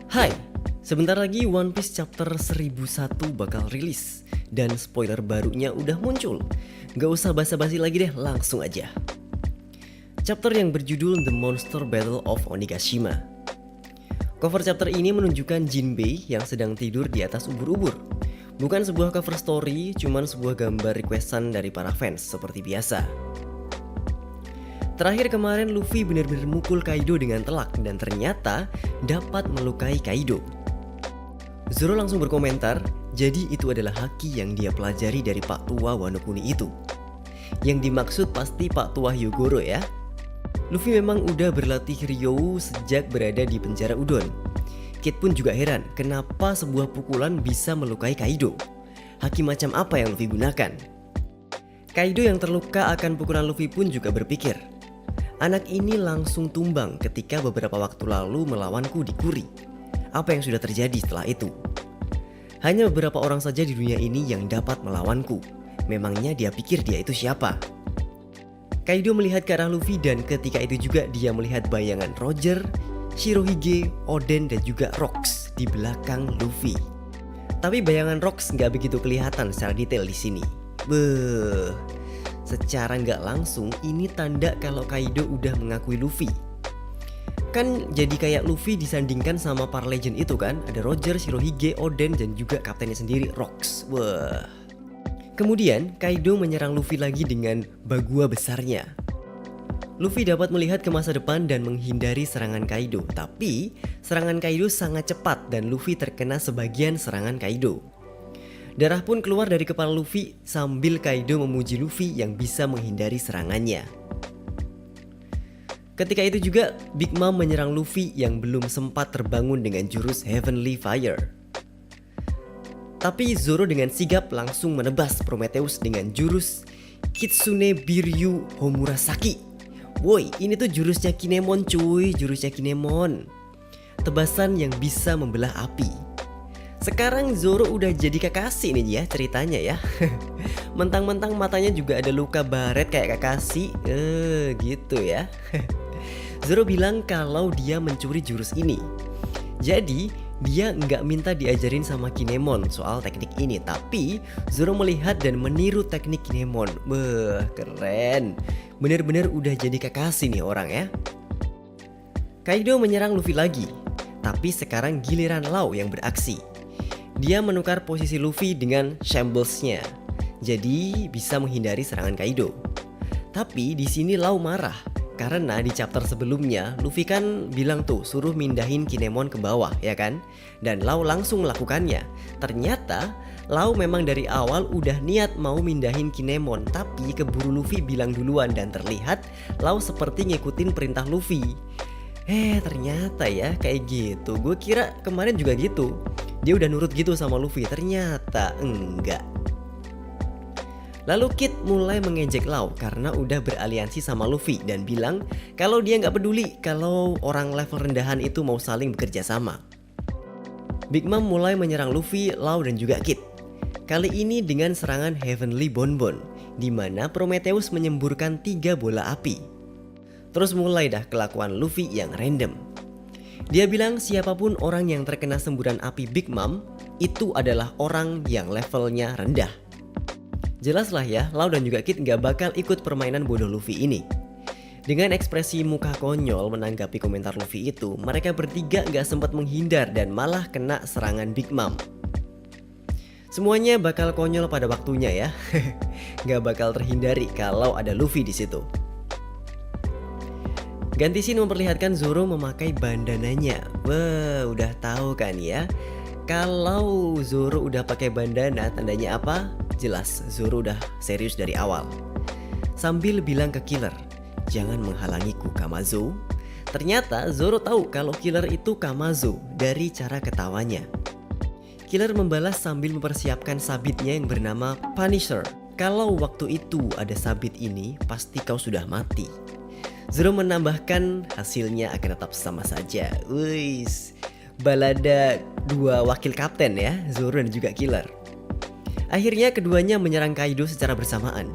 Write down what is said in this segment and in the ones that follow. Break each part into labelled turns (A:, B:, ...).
A: Hai, sebentar lagi One Piece chapter 1001 bakal rilis dan spoiler barunya udah muncul. Gak usah basa-basi lagi deh, langsung aja. Chapter yang berjudul The Monster Battle of Onigashima. Cover chapter ini menunjukkan Jinbei yang sedang tidur di atas ubur-ubur. Bukan sebuah cover story, cuman sebuah gambar requestan dari para fans seperti biasa. Terakhir kemarin Luffy benar-benar mukul Kaido dengan telak dan ternyata dapat melukai Kaido. Zoro langsung berkomentar, jadi itu adalah haki yang dia pelajari dari Pak Tua Wano Kuni itu. Yang dimaksud pasti Pak Tua Hyogoro ya. Luffy memang udah berlatih Ryou sejak berada di penjara Udon. Kid pun juga heran kenapa sebuah pukulan bisa melukai Kaido. Haki macam apa yang Luffy gunakan? Kaido yang terluka akan pukulan Luffy pun juga berpikir, anak ini langsung tumbang ketika beberapa waktu lalu melawanku di Kuri. Apa yang sudah terjadi setelah itu? Hanya beberapa orang saja di dunia ini yang dapat melawanku. Memangnya dia pikir dia itu siapa? Kaido melihat ke arah Luffy dan ketika itu juga dia melihat bayangan Roger, Shirohige, Oden dan juga Rox di belakang Luffy. Tapi bayangan Rox nggak begitu kelihatan secara detail di sini. Beuh. Secara nggak langsung ini tanda kalau Kaido udah mengakui Luffy. Kan jadi kayak Luffy disandingkan sama para legend itu kan. Ada Roger, Shirohige, Oden dan juga kaptennya sendiri Rox. Wah. Kemudian Kaido menyerang Luffy lagi dengan bagua besarnya. Luffy dapat melihat ke masa depan dan menghindari serangan Kaido. Tapi serangan Kaido sangat cepat dan Luffy terkena sebagian serangan Kaido. Darah pun keluar dari kepala Luffy sambil Kaido memuji Luffy yang bisa menghindari serangannya. Ketika itu juga Big Mom menyerang Luffy yang belum sempat terbangun dengan jurus Heavenly Fire. Tapi Zoro dengan sigap langsung menebas Prometheus dengan jurus Kitsune Biryu Homurasaki. Woi, ini tuh jurusnya Kinemon cuy, jurusnya Kinemon. Tebasan yang bisa membelah api. Sekarang Zoro udah jadi Kakashi nih ya ceritanya ya. Mentang-mentang matanya juga ada luka baret kayak Kakashi. Gitu ya. Zoro bilang kalau dia mencuri jurus ini. Jadi dia nggak minta diajarin sama Kinemon soal teknik ini. Tapi Zoro melihat dan meniru teknik Kinemon. Beuh, keren. Bener-bener udah jadi Kakashi nih orang ya. Kaido menyerang Luffy lagi. Tapi sekarang giliran Law yang beraksi. Dia menukar posisi Luffy dengan Shambles-nya. Jadi bisa menghindari serangan Kaido. Tapi di sini Law marah. Karena di chapter sebelumnya Luffy kan bilang tuh suruh mindahin Kinemon ke bawah ya kan. Dan Law langsung melakukannya. Ternyata Law memang dari awal udah niat mau mindahin Kinemon. Tapi keburu Luffy bilang duluan dan terlihat Law seperti ngikutin perintah Luffy. Ternyata ya kayak gitu. Gue kira kemarin juga gitu. Dia udah nurut gitu sama Luffy, ternyata enggak. Lalu Kid mulai mengejek Law karena udah beraliansi sama Luffy dan bilang kalau dia nggak peduli kalau orang level rendahan itu mau saling bekerja sama. Big Mom mulai menyerang Luffy, Law dan juga Kid. Kali ini dengan serangan Heavenly Bonbon, di mana Prometheus menyemburkan 3 bola api. Terus mulai dah kelakuan Luffy yang random. Dia bilang siapapun orang yang terkena semburan api Big Mom itu adalah orang yang levelnya rendah. Jelas lah ya, Law dan juga Kid gak bakal ikut permainan bodoh Luffy ini. Dengan ekspresi muka konyol menanggapi komentar Luffy itu, mereka bertiga gak sempat menghindar dan malah kena serangan Big Mom. Semuanya bakal konyol pada waktunya ya. Gak bakal terhindari kalau ada Luffy di situ. Ganti scene memperlihatkan Zoro memakai bandananya. Wah, udah tahu kan ya. Kalau Zoro udah pakai bandana, tandanya apa? Jelas, Zoro udah serius dari awal. Sambil bilang ke Killer, jangan menghalangiku Kamazo. Ternyata Zoro tahu kalau Killer itu Kamazo dari cara ketawanya. Killer membalas sambil mempersiapkan sabitnya yang bernama Punisher. Kalau waktu itu ada sabit ini, pasti kau sudah mati. Zoro menambahkan hasilnya akan tetap sama saja. Wis, balada dua wakil kapten ya, Zoro dan juga Killer. Akhirnya keduanya menyerang Kaido secara bersamaan.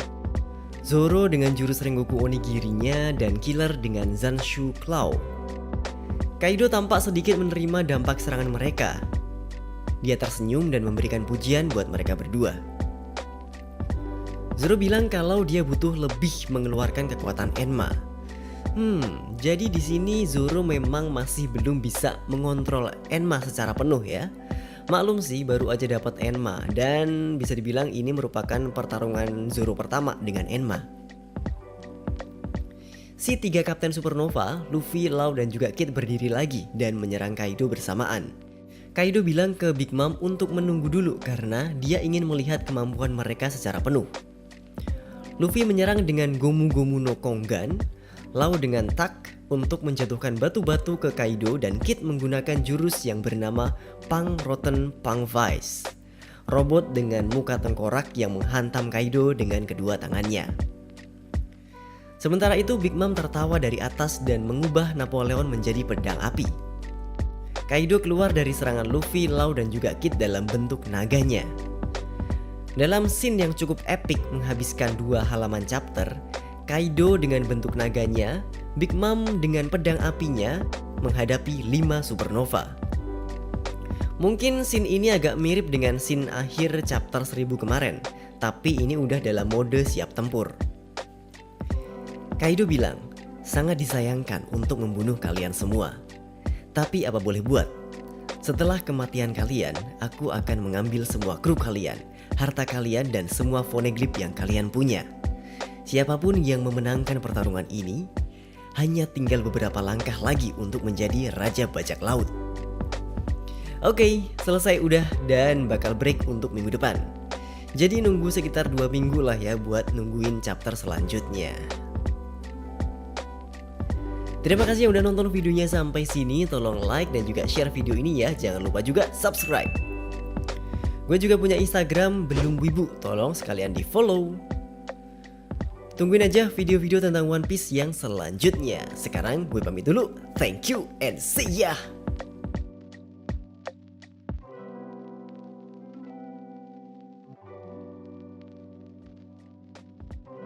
A: Zoro dengan jurus Rengoku Onigiri-nya dan Killer dengan Zanshu Claw. Kaido tampak sedikit menerima dampak serangan mereka. Dia tersenyum dan memberikan pujian buat mereka berdua. Zoro bilang kalau dia butuh lebih mengeluarkan kekuatan Enma. Jadi di sini Zoro memang masih belum bisa mengontrol Enma secara penuh ya. Maklum sih, baru aja dapat Enma dan bisa dibilang ini merupakan pertarungan Zoro pertama dengan Enma. Si 3 Kapten Supernova, Luffy, Law, dan juga Kid berdiri lagi dan menyerang Kaido bersamaan. Kaido bilang ke Big Mom untuk menunggu dulu karena dia ingin melihat kemampuan mereka secara penuh. Luffy menyerang dengan Gomu Gomu no Kongan, Law dengan Tak untuk menjatuhkan batu-batu ke Kaido, dan Kid menggunakan jurus yang bernama Pang Rotten Pang Vice, robot dengan muka tengkorak yang menghantam Kaido dengan kedua tangannya. Sementara itu Big Mom tertawa dari atas dan mengubah Napoleon menjadi pedang api. Kaido keluar dari serangan Luffy, Law, dan juga Kid dalam bentuk naganya. Dalam scene yang cukup epik menghabiskan 2 halaman chapter, Kaido dengan bentuk naganya, Big Mom dengan pedang apinya menghadapi 5 supernova. Mungkin scene ini agak mirip dengan scene akhir chapter 1000 kemarin, tapi ini udah dalam mode siap tempur. Kaido bilang, sangat disayangkan untuk membunuh kalian semua. Tapi apa boleh buat? Setelah kematian kalian, aku akan mengambil semua kru kalian, harta kalian, dan semua poneglyph yang kalian punya. Siapapun yang memenangkan pertarungan ini, hanya tinggal beberapa langkah lagi untuk menjadi Raja Bajak Laut. Oke, selesai udah dan bakal break untuk minggu depan. Jadi nunggu sekitar 2 minggu lah ya buat nungguin chapter selanjutnya. Terima kasih yang udah nonton videonya sampai sini. Tolong like dan juga share video ini ya. Jangan lupa juga subscribe. Gue juga punya Instagram Belum Wibu, tolong sekalian di follow. Tungguin aja video-video tentang One Piece yang selanjutnya. Sekarang gue pamit dulu. Thank you and see ya.